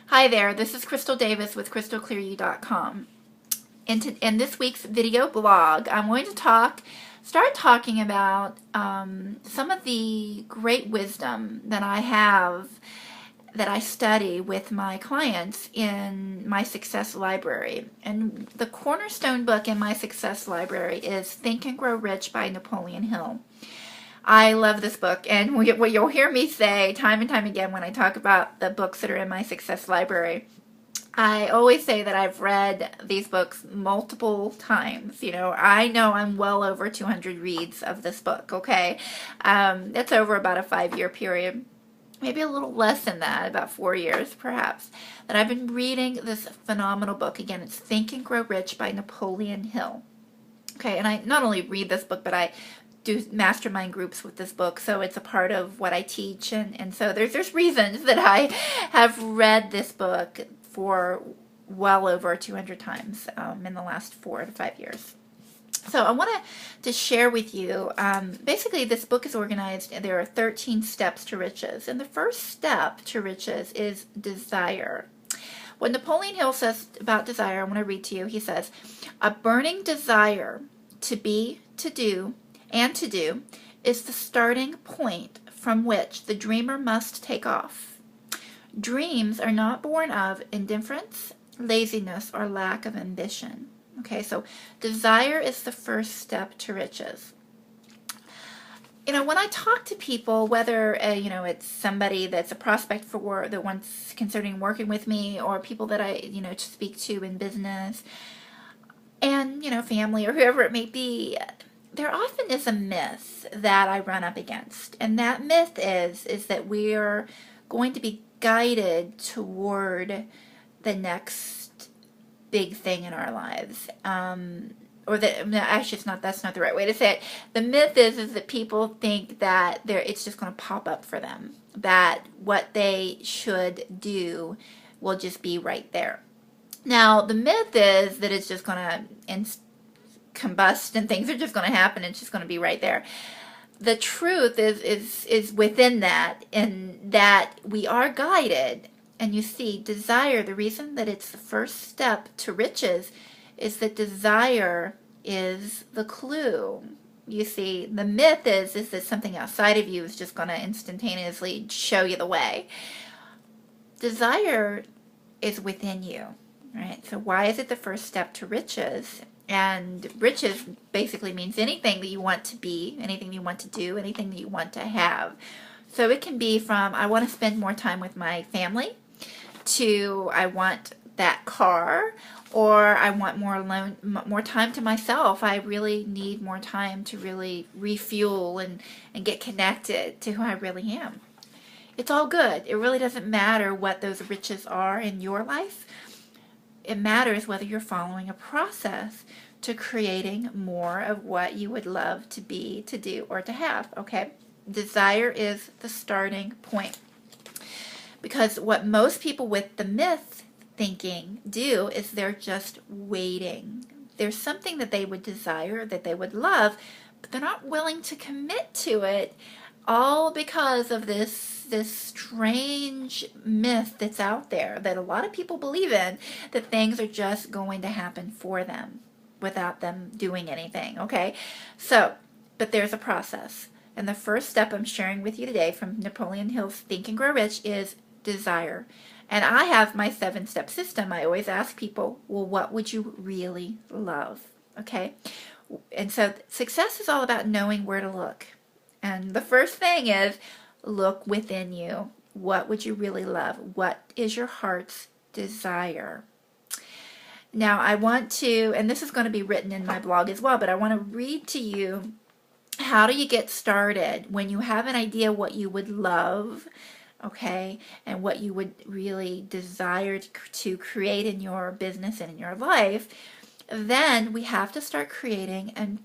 Hi there, this is Crystal Davis with crystalclearyou.com. In this week's video blog, I'm going to start talking about some of the great wisdom that I have, that I study with my clients in my Success Library. And the cornerstone book in my Success Library is Think and Grow Rich by Napoleon Hill. I love this book, and what you'll hear me say time and time again when I talk about the books that are in my Success Library, I always say that I've read these books multiple times. I know I'm well over 200 reads of this book, okay? That's over about a 5-year period, maybe a little less than that, about 4 years perhaps, that I've been reading this phenomenal book. Again, it's Think and Grow Rich by Napoleon Hill. Okay, and I not only read this book, but I do mastermind groups with this book, so it's a part of what I teach, and so there's reasons that I have read this book for well over 200 times in the last 4 to 5 years. So I wanted to share with you, basically this book is organized, and there are 13 steps to riches, and the first step to riches is desire. What Napoleon Hill says about desire, I want to read to you. He says, a burning desire to be, to do, and to do is the starting point from which the dreamer must take off. Dreams are not born of indifference, laziness, or lack of ambition. Okay, so desire is the first step to riches. When I talk to people, whether it's somebody that's a prospect for work that wants considering working with me, or people that I to speak to in business, and family or whoever it may be, there often is a myth that I run up against, and that myth is that we are going to be guided toward the next big thing in our lives, or that actually that's not the right way to say it. The myth is that people think that it's just going to pop up for them, that what they should do will just be right there. Now, the myth is that it's just going to combust and things are just going to happen. It's just going to be right there. The truth is within that, in that we are guided. And you see, desire, the reason that it's the first step to riches is that desire is the clue. You see, the myth is that something outside of you is just going to instantaneously show you the way. Desire is within you, right? So why is it the first step to riches? And riches basically means anything that you want to be, anything you want to do, anything that you want to have. So it can be from, I want to spend more time with my family, to I want that car, or I want more time to myself. I really need more time to really refuel and get connected to who I really am. It's all good. It really doesn't matter what those riches are in your life. It matters whether you're following a process to creating more of what you would love to be, to do, or to have, okay? Desire is the starting point. Because what most people with the myth thinking do is they're just waiting. There's something that they would desire, that they would love, but they're not willing to commit to it, all because of this strange myth that's out there that a lot of people believe in, that things are just going to happen for them without them doing anything, okay? So, but there's a process. And the first step I'm sharing with you today from Napoleon Hill's Think and Grow Rich is desire. And I have my 7-step system. I always ask people, well, what would you really love? Okay? And so success is all about knowing where to look. And the first thing is, look within you. What would you really love? What is your heart's desire? Now, I want to, and this is going to be written in my blog as well, but I want to read to you, how do you get started when you have an idea what you would love, okay, and what you would really desire to create in your business and in your life. Then we have to start creating and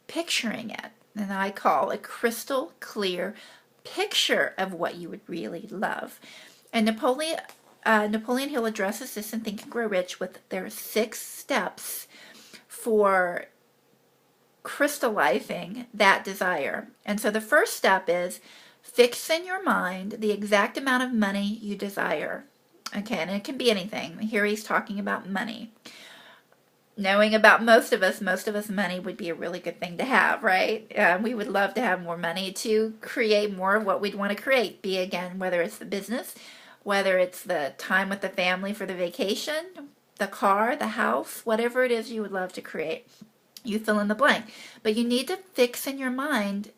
picturing it. And I call a crystal clear picture of what you would really love. And Napoleon Hill addresses this in Think and Grow Rich with their 6 steps for crystallizing that desire. And so the first step is fix in your mind the exact amount of money you desire. Okay, and it can be anything. Here he's talking about money. Knowing about most of us, money would be a really good thing to have, right? We would love to have more money to create more of what we'd want to create. Be again, whether it's the business, whether it's the time with the family for the vacation, the car, the house, whatever it is you would love to create. You fill in the blank. But you need to fix in your mind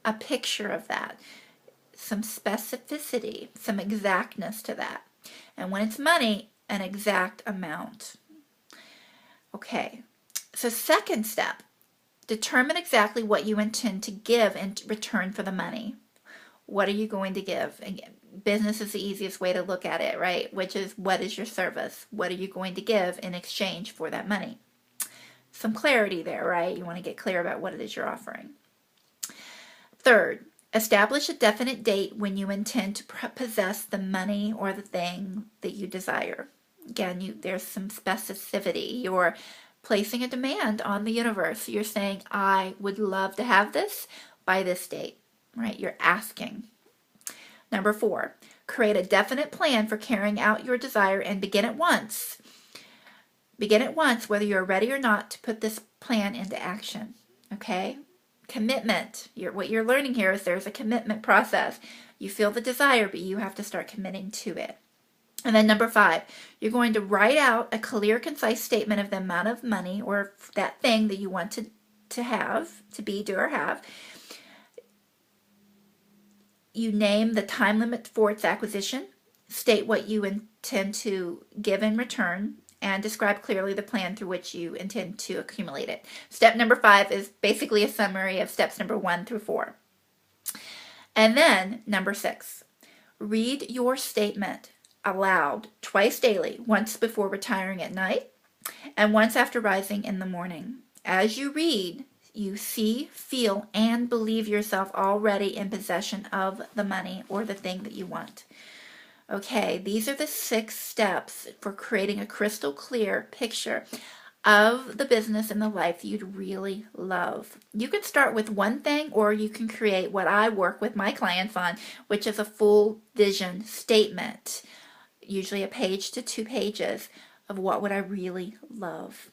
a picture of that. Some specificity, some exactness to that. And when it's money, an exact amount. Okay, so second step, determine exactly what you intend to give in return for the money. What are you going to give? Again, business is the easiest way to look at it, right? Which is, what is your service? What are you going to give in exchange for that money? Some clarity there, right? You want to get clear about what it is you're offering. Third, establish a definite date when you intend to possess the money or the thing that you desire. Again, there's some specificity. You're placing a demand on the universe. You're saying, I would love to have this by this date, right? You're asking. Number 4, create a definite plan for carrying out your desire and begin at once. Begin at once, whether you're ready or not, to put this plan into action, okay? Commitment. What you're learning here is there's a commitment process. You feel the desire, but you have to start committing to it. And then number 5, you're going to write out a clear, concise statement of the amount of money or that thing that you want to have, to be, do, or have. You name the time limit for its acquisition, state what you intend to give in return, and describe clearly the plan through which you intend to accumulate it. Step number 5 is basically a summary of steps number 1 through 4. And then number 6, read your statement aloud twice daily, once before retiring at night and once after rising in the morning. As you read, you see, feel, and believe yourself already in possession of the money or the thing that you want. Okay, these are the 6 steps for creating a crystal clear picture of the business and the life you'd really love. You can start with one thing, or you can create what I work with my clients on, which is a full vision statement, usually a page to 2 pages of what would I really love.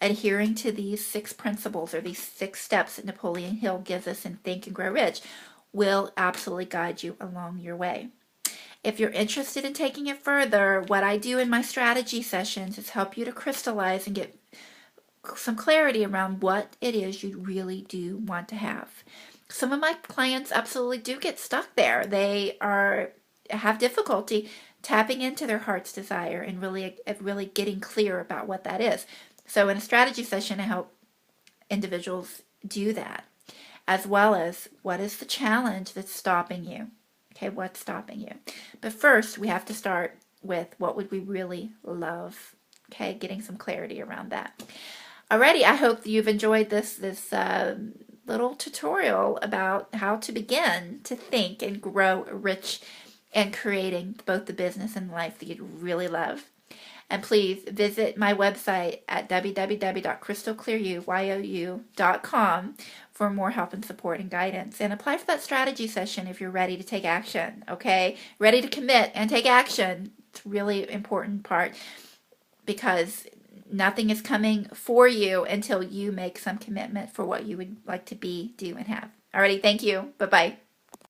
Adhering to these 6 principles or these 6 steps that Napoleon Hill gives us in Think and Grow Rich will absolutely guide you along your way. If you're interested in taking it further, what I do in my strategy sessions is help you to crystallize and get some clarity around what it is you really do want to have. Some of my clients absolutely do get stuck there. They have difficulty tapping into their heart's desire and really getting clear about what that is. So in a strategy session, I help individuals do that, as well as what is the challenge that's stopping you. Okay, what's stopping you? But first, we have to start with what would we really love. Okay, getting some clarity around that. Alrighty, I hope that you've enjoyed this little tutorial about how to begin to think and grow rich and creating both the business and life that you'd really love. And please visit my website at www.crystalclearyou.com for more help and support and guidance. And apply for that strategy session if you're ready to take action, okay? Ready to commit and take action. It's a really important part because nothing is coming for you until you make some commitment for what you would like to be, do, and have. Alrighty, thank you. Bye-bye.